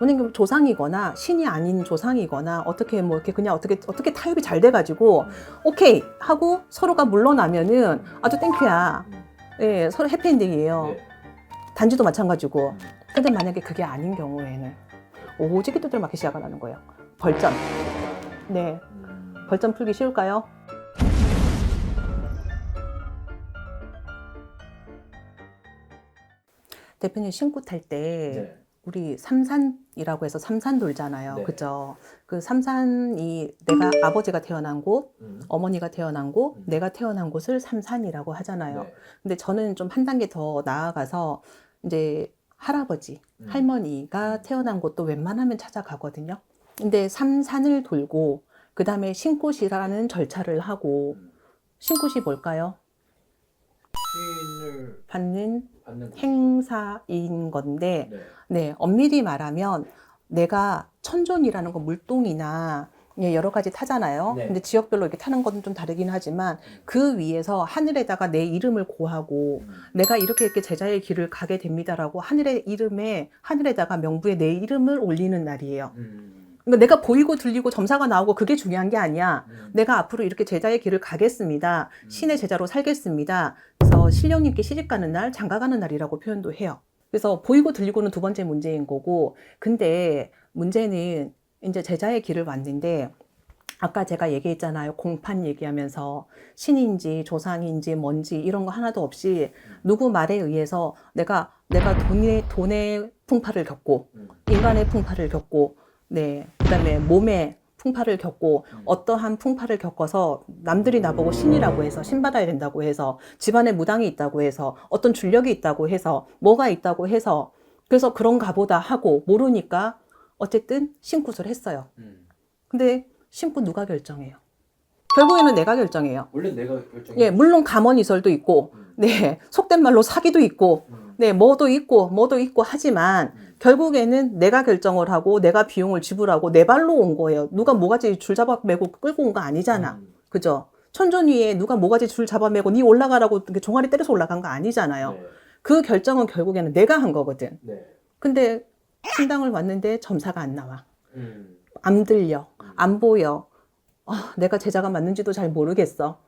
왜냐면 조상이거나 신이 아닌 조상이거나 어떻게 뭐 이렇게 그냥 어떻게 타협이 잘 돼가지고 오케이 하고 서로가 물러나면은 아주 땡큐야. 예, 서로 해피엔딩이에요. 네. 단지도 마찬가지고. 근데 만약에 그게 아닌 경우에는 오지게 두들 맞기 시작하는 거예요. 벌점. 네. 벌점 풀기 쉬울까요? 대표님 신고 탈 때 네. 우리 삼산이라고 해서 삼산 돌잖아요. 네. 그죠? 그 삼산이 내가 아버지가 태어난 곳, 어머니가 태어난 곳, 내가 태어난 곳을 삼산이라고 하잖아요. 네. 근데 저는 좀 한 단계 더 나아가서 이제 할아버지, 할머니가 태어난 곳도 웬만하면 찾아가거든요. 근데 삼산을 돌고 그 다음에 신꽃이라는 절차를 하고 신꽃이 뭘까요? 시인을 받는 받는 행사인 건데 네. 네, 엄밀히 말하면 내가 천존이라는 건 물동이나 예, 여러 가지 타잖아요. 네. 근데 지역별로 이렇게 타는 건 좀 다르긴 하지만 그 위에서 하늘에다가 내 이름을 고하고 내가 이렇게 제자의 길을 가게 됩니다라고 하늘에다가 명부에 내 이름을 올리는 날이에요. 그러니까 내가 보이고 들리고 점사가 나오고 그게 중요한 게 아니야. 내가 앞으로 이렇게 제자의 길을 가겠습니다. 신의 제자로 살겠습니다. 그래서 신령님께 시집가는 날, 장가가는 날이라고 표현도 해요. 그래서 보이고 들리고는 두 번째 문제인 거고, 근데 문제는 이제 제자의 길을 왔는데 아까 제가 얘기했잖아요. 공판 얘기하면서 신인지 조상인지 뭔지 이런 거 하나도 없이 누구 말에 의해서 내가 돈의 풍파를 겪고 인간의 풍파를 겪고 네, 그다음에 몸의 풍파를 겪고 어떠한 풍파를 겪어서 남들이 나보고 신이라고 해서 신받아야 된다고 해서 집안에 무당이 있다고 해서 어떤 줄력이 있다고 해서 뭐가 있다고 해서 그래서 그런가 보다 하고 모르니까 어쨌든 신굿을 했어요. 근데 신굿 누가 결정해요? 결국에는 내가 결정해요. 원래 내가 결정. 예, 물론 감언이설도 있고, 네, 속된 말로 사기도 있고, 네, 뭐도 있고 하지만 결국에는 내가 결정을 하고 내가 비용을 지불하고 내 발로 온 거예요. 누가 모가지 줄 잡아 매고 끌고 온 거 아니잖아. 그죠? 천존 위에 누가 모가지 줄 잡아 매고 니 올라가라고 이렇게 종아리 때려서 올라간 거 아니잖아요. 네. 그 결정은 결국에는 내가 한 거거든. 네. 근데 신당을 왔는데 점사가 안 나와. 안 들려. 안 보여. 내가 제자가 맞는지도 잘 모르겠어.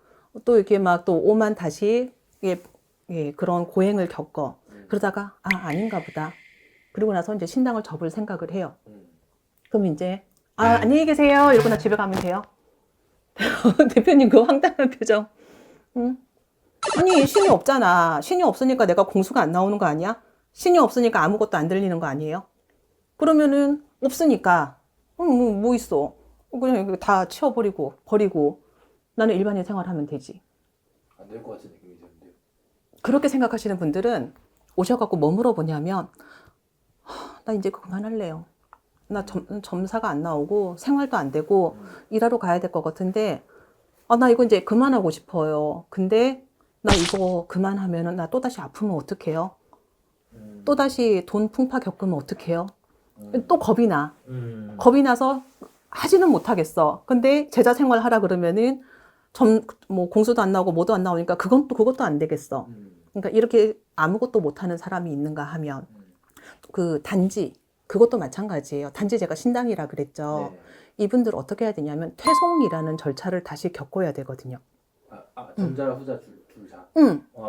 또 이렇게 막 또 오만 다시 그런 고행을 겪어. 그러다가 아닌가 보다. 그리고 나서 이제 신당을 접을 생각을 해요. 그럼 이제 안녕히 계세요 이러고 나 집에 가면 돼요. 대표님 그 황당한 표정. 응? 아니 신이 없잖아. 신이 없으니까 내가 공수가 안 나오는 거 아니야? 신이 없으니까 아무것도 안 들리는 거 아니에요? 그러면은 없으니까 뭐 있어. 그냥 다 버리고 나는 일반인 생활하면 되지. 안 될 것 같은 느낌이 드는데요. 그렇게 생각하시는 분들은 오셔갖고 뭐 물어보냐면 나 이제 그만할래요. 나 점사가 안 나오고 생활도 안 되고 일하러 가야 될 것 같은데 나 이거 이제 그만하고 싶어요. 근데 나 이거 그만하면은 나 또다시 아프면 어떡해요? 또다시 돈 풍파 겪으면 어떡해요? 또 겁이 나. 겁이 나서 하지는 못하겠어. 근데 제자 생활 하라 그러면은 뭐 공수도 안 나오고 뭐도 안 나오니까 그것도 안 되겠어. 그러니까 이렇게 아무것도 못하는 사람이 있는가 하면 그 단지 그것도 마찬가지예요. 단지 제가 신당이라 그랬죠. 네. 이분들 어떻게 해야 되냐면 퇴송이라는 절차를 다시 겪어야 되거든요. 전자라 후자 둘 다.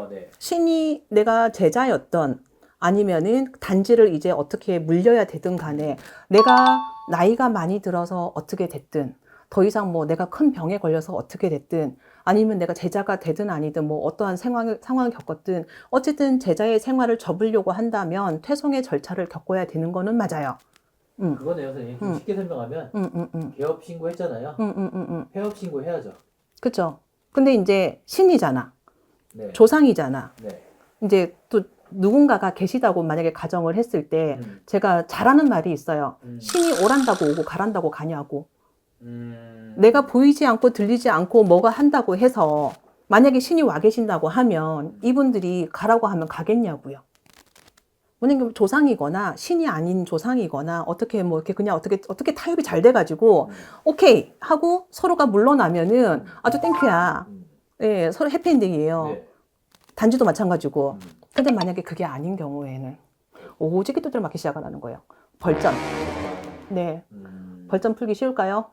네. 신이 내가 제자였던 아니면은 단지를 이제 어떻게 물려야 되든 간에 내가 나이가 많이 들어서 어떻게 됐든 더 이상 뭐 내가 큰 병에 걸려서 어떻게 됐든 아니면 내가 제자가 되든 아니든 뭐 어떠한 상황을 겪었든 어쨌든 제자의 생활을 접으려고 한다면 퇴송의 절차를 겪어야 되는 거는 맞아요. 그거네요, 선생님. 좀 쉽게 설명하면 개업 신고했잖아요. 폐업 신고 해야죠. 그죠? 근데 이제 신이잖아. 네. 조상이잖아. 네. 이제 또 누군가가 계시다고 만약에 가정을 했을 때 제가 잘하는 말이 있어요. 신이 오란다고 오고 가란다고 가냐고. 내가 보이지 않고 들리지 않고 뭐가 한다고 해서 만약에 신이 와 계신다고 하면 이분들이 가라고 하면 가겠냐고요. 왜냐면 조상이거나 신이 아닌 조상이거나 어떻게 뭐 이렇게 그냥 어떻게 타협이 잘 돼가지고 오케이 하고 서로가 물러나면은 아주 땡큐야. 예, 서로 해피엔딩이에요. 네. 단지도 마찬가지고. 근데 만약에 그게 아닌 경우에는 오지게 두들 맞기 시작을 하는 거예요. 벌점. 네. 벌점 풀기 쉬울까요?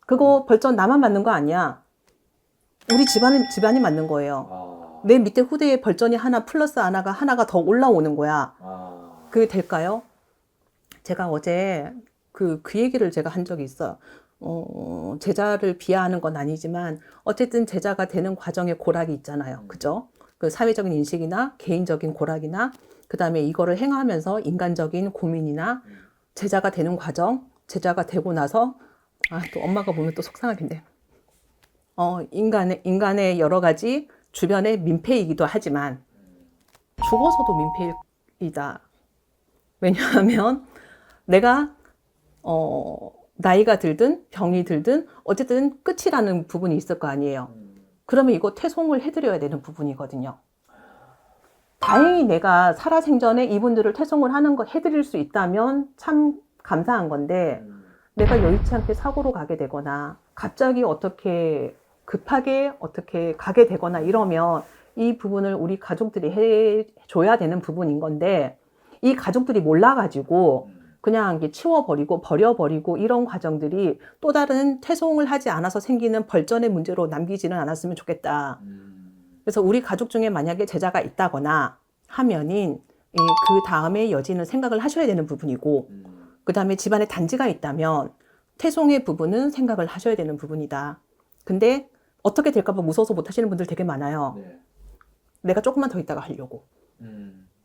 그거 벌점 나만 맞는 거 아니야. 우리 집안이 맞는 거예요. 아. 내 밑에 후대에 벌점이 하나 플러스 하나가 더 올라오는 거야. 아. 그게 될까요? 제가 어제 그 얘기를 제가 한 적이 있어요. 제자를 비하하는 건 아니지만 어쨌든 제자가 되는 과정에 고락이 있잖아요. 그죠? 그 사회적인 인식이나 개인적인 고락이나 그 다음에 이거를 행하면서 인간적인 고민이나 제자가 되는 과정, 제자가 되고 나서 또 엄마가 보면 또 속상하겠네. 인간의 여러 가지 주변의 민폐이기도 하지만 죽어서도 민폐이다. 왜냐하면 내가 나이가 들든 병이 들든 어쨌든 끝이라는 부분이 있을 거 아니에요. 그러면 이거 퇴송을 해드려야 되는 부분이거든요. 다행히 내가 살아생전에 이분들을 퇴송을 해드릴 수 있다면 참 감사한 건데 내가 여의치 않게 사고로 가게 되거나 갑자기 어떻게 급하게 어떻게 가게 되거나 이러면 이 부분을 우리 가족들이 해줘야 되는 부분인 건데 이 가족들이 몰라가지고 그냥 이게 치워버리고 버려버리고 이런 과정들이 또 다른 퇴송을 하지 않아서 생기는 벌전의 문제로 남기지는 않았으면 좋겠다. 그래서 우리 가족 중에 만약에 제자가 있다거나 하면은 그 다음에 여지는 생각을 하셔야 되는 부분이고 그 다음에 집안에 단지가 있다면 퇴송의 부분은 생각을 하셔야 되는 부분이다. 근데 어떻게 될까봐 무서워서 못 하시는 분들 되게 많아요. 네. 내가 조금만 더 있다가 하려고.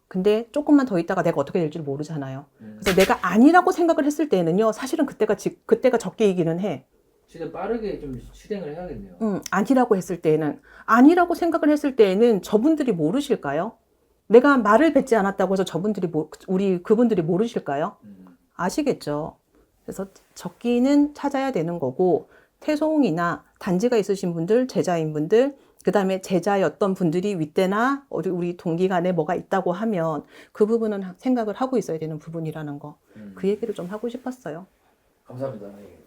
근데 조금만 더 있다가 내가 어떻게 될지 모르잖아요. 그래서 내가 아니라고 생각을 했을 때는요, 사실은 그때가 적기이기는 해. 실은 빠르게 좀 실행을 해야겠네요. 아니라고 했을 때는, 아니라고 생각을 했을 때에는 저분들이 모르실까요? 내가 말을 뱉지 않았다고 해서 그분들이 모르실까요? 아시겠죠? 그래서 적기는 찾아야 되는 거고, 퇴송이나 단지가 있으신 분들, 제자인 분들, 그 다음에 제자였던 분들이 윗대나 우리 동기 간에 뭐가 있다고 하면 그 부분은 생각을 하고 있어야 되는 부분이라는 거. 그 얘기를 좀 하고 싶었어요. 감사합니다. 네.